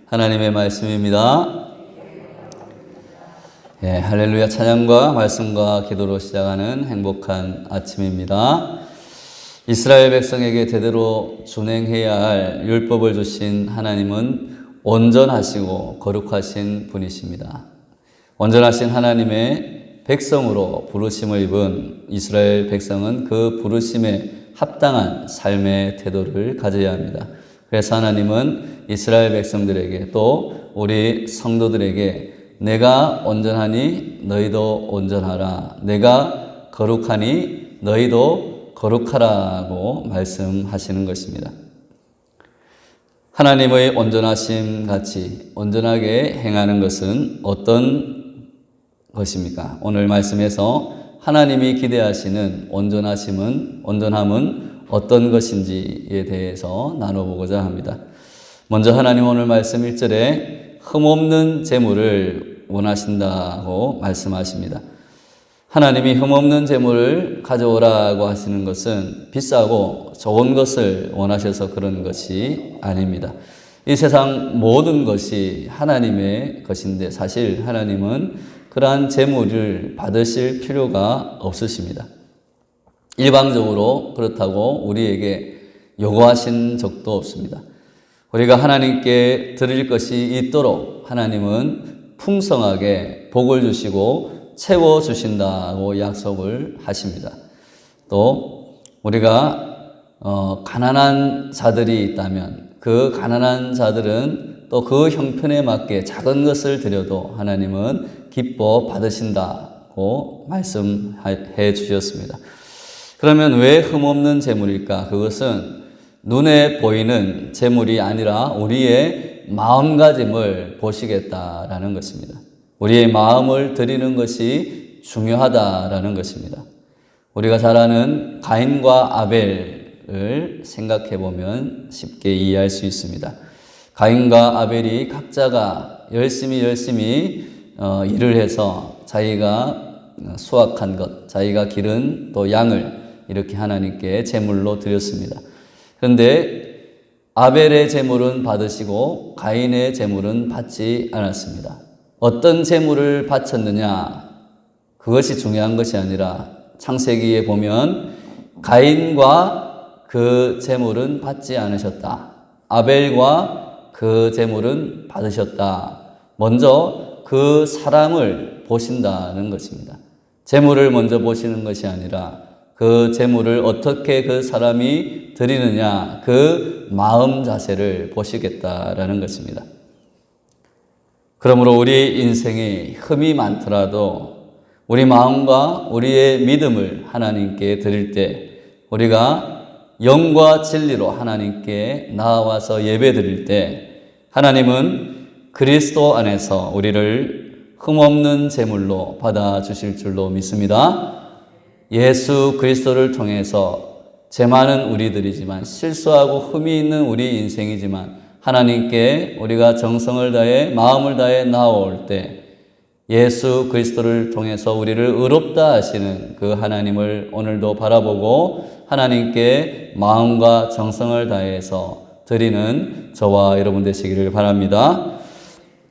하나님의 말씀입니다. 할렐루야. 찬양과 말씀과 기도로 시작하는 행복한 아침입니다. 이스라엘 백성에게 대대로 준행해야 할 율법을 주신 하나님은 온전하시고 거룩하신 분이십니다. 온전하신 하나님의 백성으로 부르심을 입은 이스라엘 백성은 그 부르심에 합당한 삶의 태도를 가져야 합니다. 그래서 하나님은 이스라엘 백성들에게 또 우리 성도들에게 내가 온전하니 너희도 온전하라, 내가 거룩하니 너희도 거룩하라고 말씀하시는 것입니다. 하나님의 온전하심 같이 온전하게 행하는 것은 어떤 것입니까? 오늘 말씀에서 하나님이 기대하시는 온전함은 어떤 것인지에 대해서 나눠보고자 합니다. 먼저 하나님 오늘 말씀 1절에 흠없는 제물을 원하신다고 말씀하십니다. 하나님이 흠없는 제물을 가져오라고 하시는 것은 비싸고 좋은 것을 원하셔서 그런 것이 아닙니다. 이 세상 모든 것이 하나님의 것인데 사실 하나님은 그러한 제물을 받으실 필요가 없으십니다. 일방적으로 그렇다고 우리에게 요구하신 적도 없습니다. 우리가 하나님께 드릴 것이 있도록 하나님은 풍성하게 복을 주시고 채워주신다고 약속을 하십니다. 또 우리가 가난한 자들이 있다면 그 가난한 자들은 또 그 형편에 맞게 작은 것을 드려도 하나님은 기뻐 받으신다고 말씀해 주셨습니다. 그러면 왜 흠없는 제물일까? 그것은 눈에 보이는 제물이 아니라 우리의 마음가짐을 보시겠다라는 것입니다. 우리의 마음을 드리는 것이 중요하다라는 것입니다. 우리가 잘 아는 가인과 아벨을 생각해 보면 쉽게 이해할 수 있습니다. 가인과 아벨이 각자가 열심히 일을 해서 자기가 수확한 것, 자기가 기른 또 양을 이렇게 하나님께 제물로 드렸습니다. 그런데 아벨의 제물은 받으시고 가인의 제물은 받지 않았습니다. 어떤 제물을 바쳤느냐, 그것이 중요한 것이 아니라 창세기에 보면 가인과 그 제물은 받지 않으셨다. 아벨과 그 제물은 받으셨다. 먼저 그 사람을 보신다는 것입니다. 제물을 먼저 보시는 것이 아니라 그 제물을 어떻게 그 사람이 드리느냐, 그 마음 자세를 보시겠다라는 것입니다. 그러므로 우리 인생에 흠이 많더라도 우리 마음과 우리의 믿음을 하나님께 드릴 때, 우리가 영과 진리로 하나님께 나아와서 예배 드릴 때 하나님은 그리스도 안에서 우리를 흠없는 제물로 받아주실 줄로 믿습니다. 예수 그리스도를 통해서 죄 많은 우리들이지만 실수하고 흠이 있는 우리 인생이지만 하나님께 우리가 정성을 다해 마음을 다해 나아올 때 예수 그리스도를 통해서 우리를 의롭다 하시는 그 하나님을 오늘도 바라보고 하나님께 마음과 정성을 다해서 드리는 저와 여러분 되시기를 바랍니다.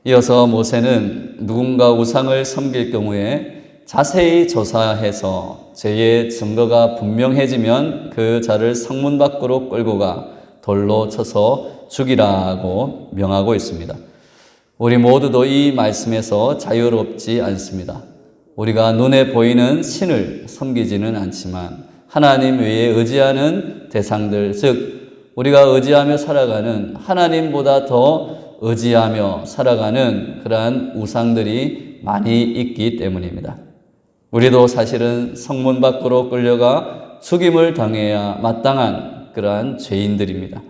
이어서 모세는 누군가 우상을 섬길 경우에 자세히 조사해서 죄의 증거가 분명해지면 그 자를 성문 밖으로 끌고 가 돌로 쳐서 죽이라고 명하고 있습니다. 우리 모두도 이 말씀에서 자유롭지 않습니다. 우리가 눈에 보이는 신을 섬기지는 않지만 하나님 외에 의지하는 대상들, 즉 우리가 의지하며 살아가는 하나님보다 더 의지하며 살아가는 그러한 우상들이 많이 있기 때문입니다. 우리도 사실은 성문 밖으로 끌려가 죽임을 당해야 마땅한 그러한 죄인들입니다.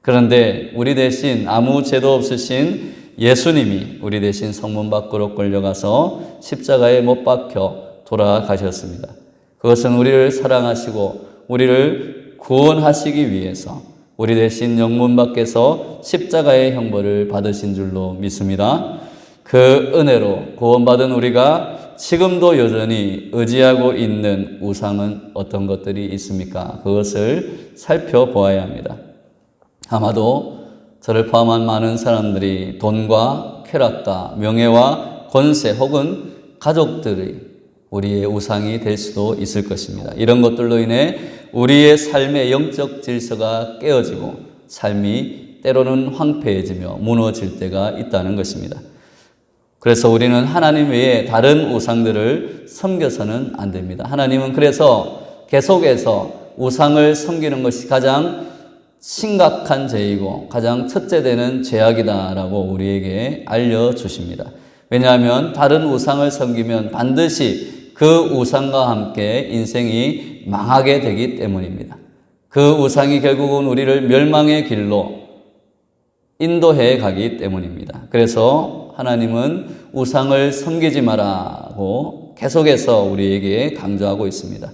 그런데 우리 대신 아무 죄도 없으신 예수님이 우리 대신 성문 밖으로 끌려가서 십자가에 못 박혀 돌아가셨습니다. 그것은 우리를 사랑하시고 우리를 구원하시기 위해서 우리 대신 영문 밖에서 십자가의 형벌을 받으신 줄로 믿습니다. 그 은혜로 구원받은 우리가 지금도 여전히 의지하고 있는 우상은 어떤 것들이 있습니까? 그것을 살펴보아야 합니다. 아마도 저를 포함한 많은 사람들이 돈과 쾌락과 명예와 권세 혹은 가족들이 우리의 우상이 될 수도 있을 것입니다. 이런 것들로 인해 우리의 삶의 영적 질서가 깨어지고 삶이 때로는 황폐해지며 무너질 때가 있다는 것입니다. 그래서 우리는 하나님 외에 다른 우상들을 섬겨서는 안 됩니다. 하나님은 그래서 계속해서 우상을 섬기는 것이 가장 심각한 죄이고 가장 첫째 되는 죄악이다라고 우리에게 알려주십니다. 왜냐하면 다른 우상을 섬기면 반드시 그 우상과 함께 인생이 망하게 되기 때문입니다. 그 우상이 결국은 우리를 멸망의 길로 인도해 가기 때문입니다. 그래서 하나님은 우상을 섬기지 마라고 계속해서 우리에게 강조하고 있습니다.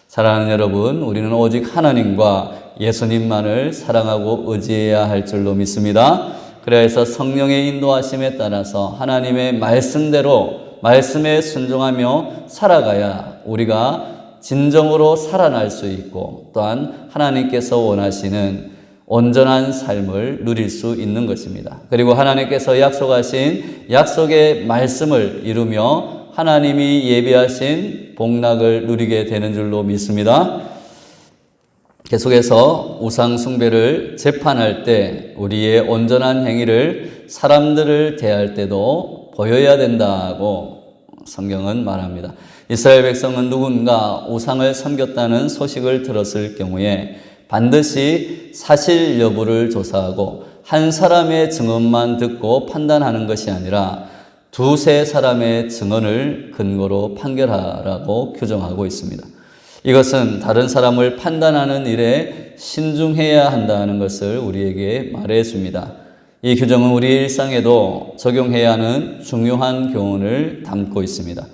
사랑하는 여러분, 우리는 오직 하나님과 예수님만을 사랑하고 의지해야 할 줄로 믿습니다. 그래서 성령의 인도하심에 따라서 하나님의 말씀대로 말씀에 순종하며 살아가야 우리가 진정으로 살아날 수 있고 또한 하나님께서 원하시는 온전한 삶을 누릴 수 있는 것입니다. 그리고 하나님께서 약속하신 약속의 말씀을 이루며 하나님이 예비하신 복락을 누리게 되는 줄로 믿습니다. 계속해서 우상 숭배를 재판할 때 우리의 온전한 행위를 사람들을 대할 때도 보여야 된다고 성경은 말합니다. 이스라엘 백성은 누군가 우상을 섬겼다는 소식을 들었을 경우에 반드시 사실 여부를 조사하고 한 사람의 증언만 듣고 판단하는 것이 아니라 두세 사람의 증언을 근거로 판결하라고 규정하고 있습니다. 이것은 다른 사람을 판단하는 일에 신중해야 한다는 것을 우리에게 말해줍니다. 이 규정은 우리 일상에도 적용해야 하는 중요한 교훈을 담고 있습니다.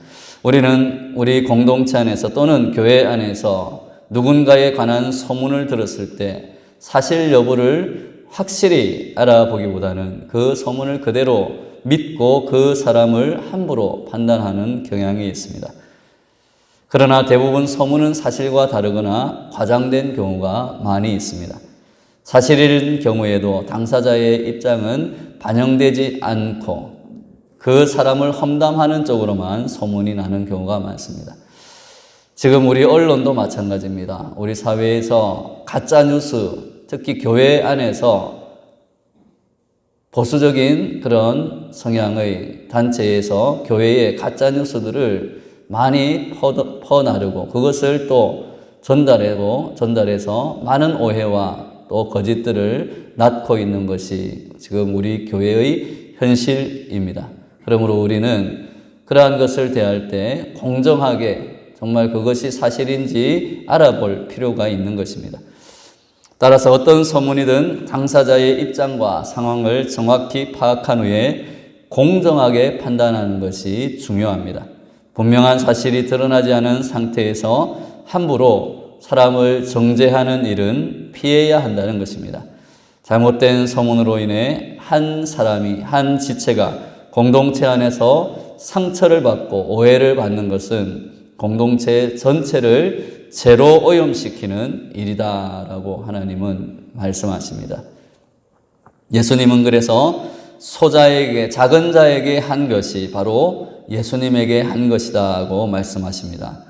우리는 우리 공동체 안에서 또는 교회 안에서 누군가에 관한 소문을 들었을 때 사실 여부를 확실히 알아보기보다는 그 소문을 그대로 믿고 그 사람을 함부로 판단하는 경향이 있습니다. 그러나 대부분 소문은 사실과 다르거나 과장된 경우가 많이 있습니다. 사실인 경우에도 당사자의 입장은 반영되지 않고 그 사람을 험담하는 쪽으로만 소문이 나는 경우가 많습니다. 지금 우리 언론도 마찬가지입니다. 우리 사회에서 가짜뉴스, 특히 교회 안에서 보수적인 그런 성향의 단체에서 교회의 가짜뉴스들을 많이 퍼나르고 그것을 또 전달해서 많은 오해와 또 거짓들을 낳고 있는 것이 지금 우리 교회의 현실입니다. 그러므로 우리는 그러한 것을 대할 때 공정하게 정말 그것이 사실인지 알아볼 필요가 있는 것입니다. 따라서 어떤 소문이든 당사자의 입장과 상황을 정확히 파악한 후에 공정하게 판단하는 것이 중요합니다. 분명한 사실이 드러나지 않은 상태에서 함부로 사람을 정죄하는 일은 피해야 한다는 것입니다. 잘못된 소문으로 인해 한 사람이, 한 지체가 공동체 안에서 상처를 받고 오해를 받는 것은 공동체 전체를 죄로 오염시키는 일이다라고 하나님은 말씀하십니다. 예수님은 그래서 소자에게, 작은 자에게 한 것이 바로 예수님에게 한 것이다고 말씀하십니다.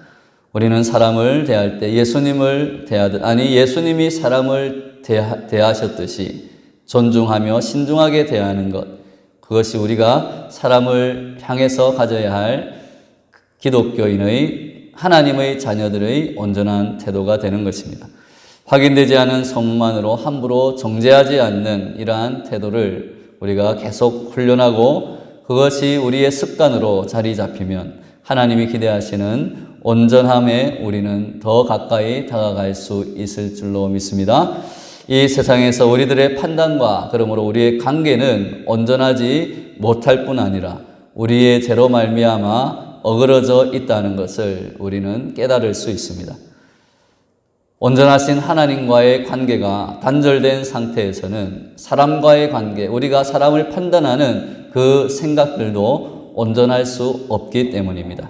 우리는 사람을 대할 때 예수님을 대하듯, 아니 예수님이 사람을 대하셨듯이 존중하며 신중하게 대하는 것, 그것이 우리가 사람을 향해서 가져야 할 기독교인의, 하나님의 자녀들의 온전한 태도가 되는 것입니다. 확인되지 않은 소문만으로 함부로 정죄하지 않는 이러한 태도를 우리가 계속 훈련하고 그것이 우리의 습관으로 자리 잡히면 하나님이 기대하시는 온전함에 우리는 더 가까이 다가갈 수 있을 줄로 믿습니다. 이 세상에서 우리들의 판단과 그러므로 우리의 관계는 온전하지 못할 뿐 아니라 우리의 죄로 말미암아 어그러져 있다는 것을 우리는 깨달을 수 있습니다. 온전하신 하나님과의 관계가 단절된 상태에서는 사람과의 관계, 우리가 사람을 판단하는 그 생각들도 온전할 수 없기 때문입니다.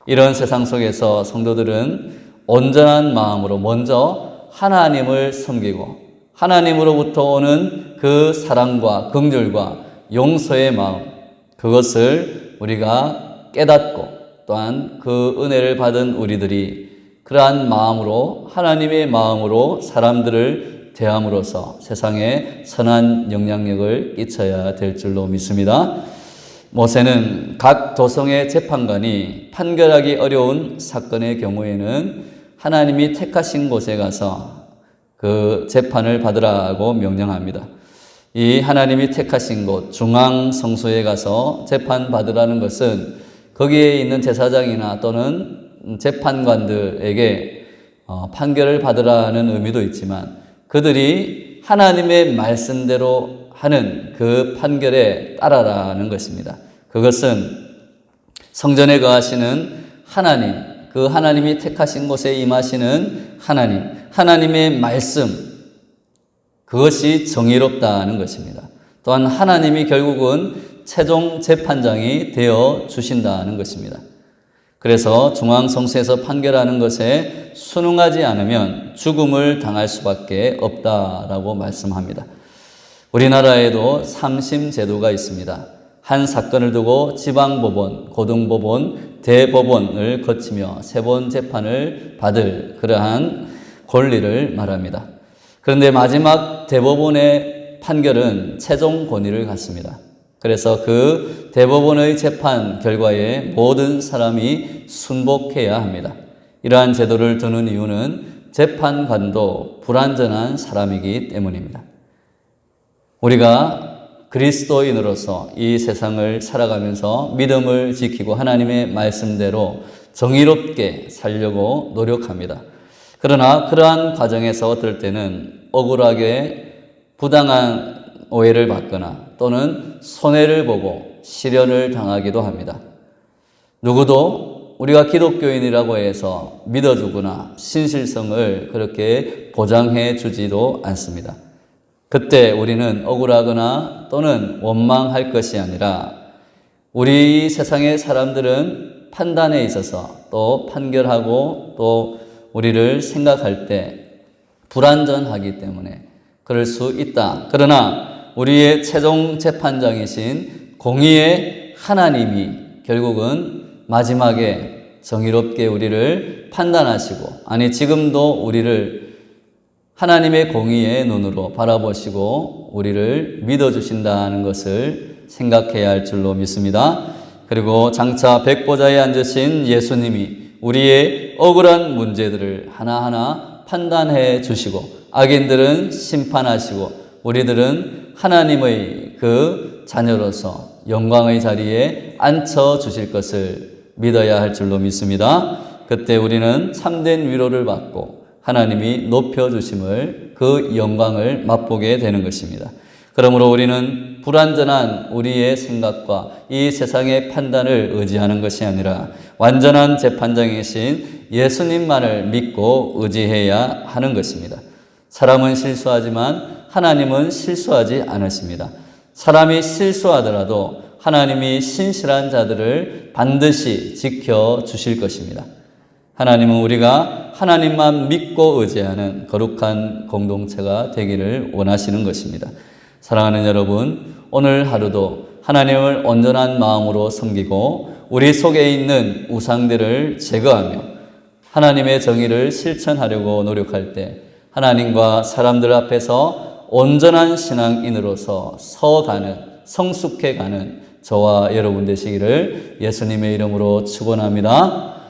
이런 세상 속에서 성도들은 온전한 마음으로 먼저 하나님을 섬기고 하나님으로부터 오는 그 사랑과 긍휼과 용서의 마음, 그것을 우리가 깨닫고 또한 그 은혜를 받은 우리들이 그러한 마음으로, 하나님의 마음으로 사람들을 대함으로써 세상에 선한 영향력을 끼쳐야 될 줄로 믿습니다. 모세는 각 도성의 재판관이 판결하기 어려운 사건의 경우에는 하나님이 택하신 곳에 가서 그 재판을 받으라고 명령합니다. 이 하나님이 택하신 곳 중앙 성소에 가서 재판 받으라는 것은 거기에 있는 제사장이나 또는 재판관들에게 판결을 받으라는 의미도 있지만 그들이 하나님의 말씀대로 하는 그 판결에 따라라는 것입니다. 그것은 성전에 거하시는 하나님, 그 하나님이 택하신 곳에 임하시는 하나님, 하나님의 말씀, 그것이 정의롭다는 것입니다. 또한 하나님이 결국은 최종 재판장이 되어 주신다는 것입니다. 그래서 중앙성소에서 판결하는 것에 순응하지 않으면 죽음을 당할 수밖에 없다라고 말씀합니다. 우리나라에도 삼심 제도가 있습니다. 한 사건을 두고 지방법원, 고등법원, 대법원을 거치며 세 번 재판을 받을 그러한 권리를 말합니다. 그런데 마지막 대법원의 판결은 최종 권위를 갖습니다. 그래서 그 대법원의 재판 결과에 모든 사람이 순복해야 합니다. 이러한 제도를 두는 이유는 재판관도 불완전한 사람이기 때문입니다. 우리가 그리스도인으로서 이 세상을 살아가면서 믿음을 지키고 하나님의 말씀대로 정의롭게 살려고 노력합니다. 그러나 그러한 과정에서 어떨 때는 억울하게 부당한 오해를 받거나 또는 손해를 보고 시련을 당하기도 합니다. 누구도 우리가 기독교인이라고 해서 믿어주거나 신실성을 그렇게 보장해 주지도 않습니다. 그때 우리는 억울하거나 또는 원망할 것이 아니라 우리 세상의 사람들은 판단에 있어서 또 판결하고 또 우리를 생각할 때 불완전하기 때문에 그럴 수 있다. 그러나 우리의 최종 재판장이신 공의의 하나님이 결국은 마지막에 정의롭게 우리를 판단하시고, 아니 지금도 우리를 하나님의 공의의 눈으로 바라보시고 우리를 믿어주신다는 것을 생각해야 할 줄로 믿습니다. 그리고 장차 백보자에 앉으신 예수님이 우리의 억울한 문제들을 하나하나 판단해 주시고 악인들은 심판하시고 우리들은 하나님의 그 자녀로서 영광의 자리에 앉혀 주실 것을 믿어야 할 줄로 믿습니다. 그때 우리는 참된 위로를 받고 하나님이 높여주심을 그 영광을 맛보게 되는 것입니다. 그러므로 우리는 불완전한 우리의 생각과 이 세상의 판단을 의지하는 것이 아니라 완전한 재판장이신 예수님만을 믿고 의지해야 하는 것입니다. 사람은 실수하지만 하나님은 실수하지 않으십니다. 사람이 실수하더라도 하나님이 신실한 자들을 반드시 지켜주실 것입니다. 하나님은 우리가 하나님만 믿고 의지하는 거룩한 공동체가 되기를 원하시는 것입니다. 사랑하는 여러분, 오늘 하루도 하나님을 온전한 마음으로 섬기고 우리 속에 있는 우상들을 제거하며 하나님의 정의를 실천하려고 노력할 때 하나님과 사람들 앞에서 온전한 신앙인으로서 서가는, 성숙해가는 저와 여러분 되시기를 예수님의 이름으로 축원합니다.